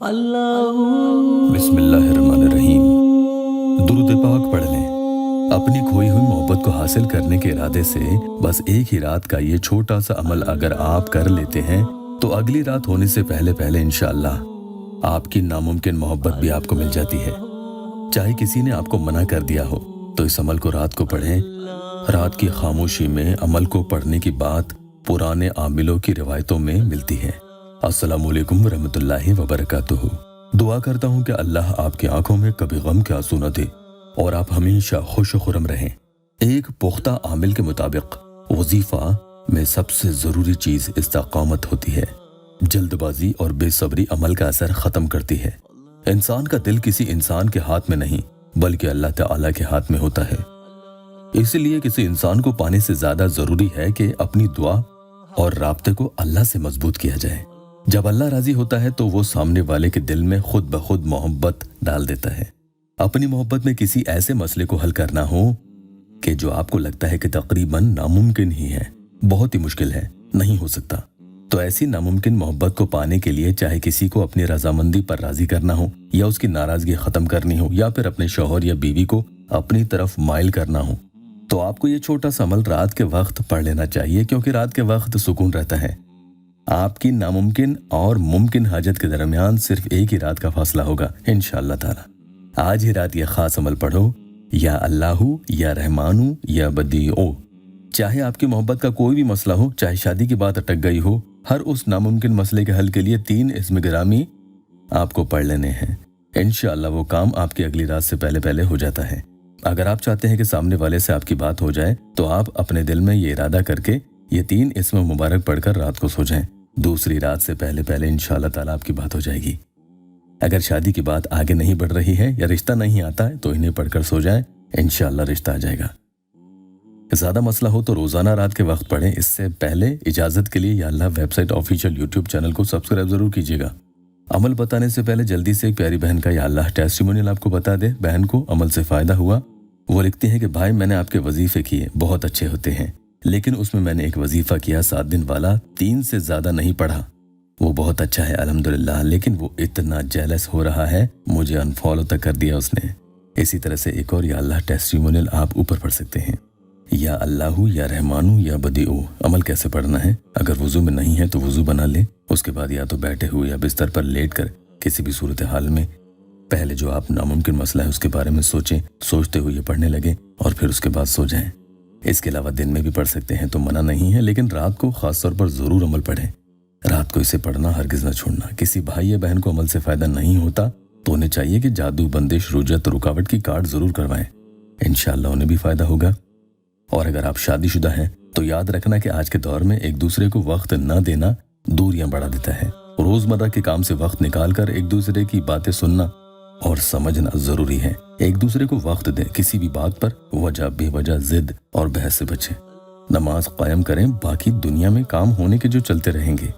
बिस्मिल्लाहिर्रहमानिर्रहीम। दुरूद पाक पढ़ लें। अपनी खोई हुई मोहब्बत को हासिल करने के इरादे से बस एक ही रात का ये छोटा सा अमल अगर आप कर लेते हैं तो अगली रात होने से पहले पहले इंशाअल्लाह आपकी नामुमकिन मोहब्बत भी आपको मिल जाती है। चाहे किसी ने आपको मना कर दिया हो तो इस अमल को रात को पढ़ें। रात की खामोशी में अमल को पढ़ने की बात पुराने आमिलों की रिवायतों में मिलती है। अस्सलामु अलैकुम रहमतुल्लाहि व बरकातुहू। दुआ करता हूँ कि अल्लाह आपकी आंखों में कभी गम के आंसू न दे और आप हमेशा खुश खुरम रहें। एक पुख्ता आमिल के मुताबिक वजीफा में सबसे ज़रूरी चीज़ इस्तिकामत होती है। जल्दबाजी और बेसब्री अमल का असर ख़त्म करती है। इंसान का दिल किसी इंसान के हाथ में नहीं बल्कि अल्लाह ताला के हाथ में होता है। इसलिए किसी इंसान को पाने से ज़्यादा ज़रूरी है कि अपनी दुआ और राब्ते को अल्लाह से मजबूत किया जाए। जब अल्लाह राजी होता है तो वो सामने वाले के दिल में खुद ब खुद मोहब्बत डाल देता है। अपनी मोहब्बत में किसी ऐसे मसले को हल करना हो कि जो आपको लगता है कि तकरीबन नामुमकिन ही है, बहुत ही मुश्किल है, नहीं हो सकता, तो ऐसी नामुमकिन मोहब्बत को पाने के लिए चाहे किसी को अपनी रजामंदी पर राजी करना हो या उसकी नाराजगी खत्म करनी हो या फिर अपने शौहर या बीवी को अपनी तरफ माइल करना हो, तो आपको ये छोटा सा अमल रात के वक्त पढ़ लेना चाहिए, क्योंकि रात के वक्त सुकून रहता है। आपकी नामुमकिन और मुमकिन हाजत के दरमियान सिर्फ एक ही रात का फासला होगा इंशाअल्लाह ताला। आज ही रात ये खास अमल पढ़ो, या अल्लाहू या रहमानू या बदीओ। चाहे आपकी मोहब्बत का कोई भी मसला हो, चाहे शादी की बात अटक गई हो, हर उस नामुमकिन मसले के हल के लिए 3 इस्म गिरामी आपको पढ़ लेने हैं। इंशाअल्लाह वो काम आपकी अगली रात से पहले पहले हो जाता है। अगर आप चाहते हैं कि सामने वाले से आपकी बात हो जाए तो आप अपने दिल में ये इरादा करके ये 3 इस्म मुबारक पढ़कर रात को सो जाएं। दूसरी रात से पहले पहले इंशाअल्लाह ताला आपकी बात हो जाएगी। अगर शादी की बात आगे नहीं बढ़ रही है या रिश्ता नहीं आता है तो इन्हें पढ़कर सो जाएं, इंशाअल्लाह रिश्ता आ जाएगा। ज़्यादा मसला हो तो रोज़ाना रात के वक्त पढ़ें। इससे पहले इजाज़त के लिए या अल्लाह वेबसाइट ऑफिशियल यूट्यूब चैनल को सब्सक्राइब ज़रूर कीजिएगा। अमल बताने से पहले जल्दी से एक प्यारी बहन का या अल्लाह टेस्टिमोनियल आपको बता दे। बहन को अमल से फ़ायदा हुआ। वो लिखती है कि भाई मैंने आपके वजीफ़े किए, बहुत अच्छे होते हैं, लेकिन उसमें मैंने एक वजीफ़ा किया 7 दिन वाला, 3 से ज़्यादा नहीं पढ़ा। वो बहुत अच्छा है अल्हम्दुलिल्लाह, लेकिन वो इतना जेलस हो रहा है, मुझे अनफॉलो तक कर दिया उसने। इसी तरह से एक और या अल्लाह टेस्टिमोनियल आप ऊपर पढ़ सकते हैं। या अल्लाहू या रहमानू या बदीओ। अमल कैसे पढ़ना है? अगर वुजू में नहीं है तो वुजू बना ले। उसके बाद या तो बैठे हुए या बिस्तर पर लेट कर किसी भी सूरत हाल में पहले जो आप नामुमकिन मसला है उसके बारे में सोचें, सोचते हुए ये पढ़ने लगे और फिर उसके बाद सो जाएं। इसके अलावा दिन में भी पढ़ सकते हैं तो मना नहीं है, लेकिन रात को खास तौर पर ज़रूर अमल पढ़ें। रात को इसे पढ़ना हरगिज़ न छोड़ना। किसी भाई या बहन को अमल से फ़ायदा नहीं होता तो उन्हें चाहिए कि जादू, बंदिश, रुजत, रुकावट की कार्ड ज़रूर करवाएं। इंशाअल्लाह उन्हें भी फ़ायदा होगा। और अगर आप शादीशुदा हैं तो याद रखना कि आज के दौर में एक दूसरे को वक्त न देना दूरियां बढ़ा देता है। रोज़मर्रा के काम से वक्त निकाल कर एक दूसरे की बातें सुनना और समझना ज़रूरी है। एक दूसरे को वक्त दें। किसी भी बात पर वजह बेवजह जिद और बहस से बचें। नमाज कायम करें, बाकी दुनिया में काम होने के जो चलते रहेंगे।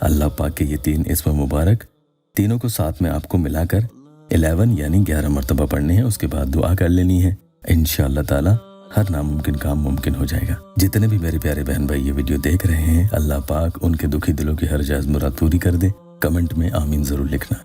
अल्लाह पाक के ये 3 इस्म मुबारक तीनों को साथ में आपको मिलाकर 11 यानी 11 मरतबा पढ़ने हैं। उसके बाद दुआ कर लेनी है। इंशाअल्लाह ताला हर नामुमकिन काम मुमकिन हो जाएगा। जितने भी मेरे प्यारे बहन भाई ये वीडियो देख रहे हैं, अल्लाह पाक उनके दुखी दिलों की हर जायज़ मुराद पूरी कर दे। कमेंट में आमीन ज़रूर लिखना।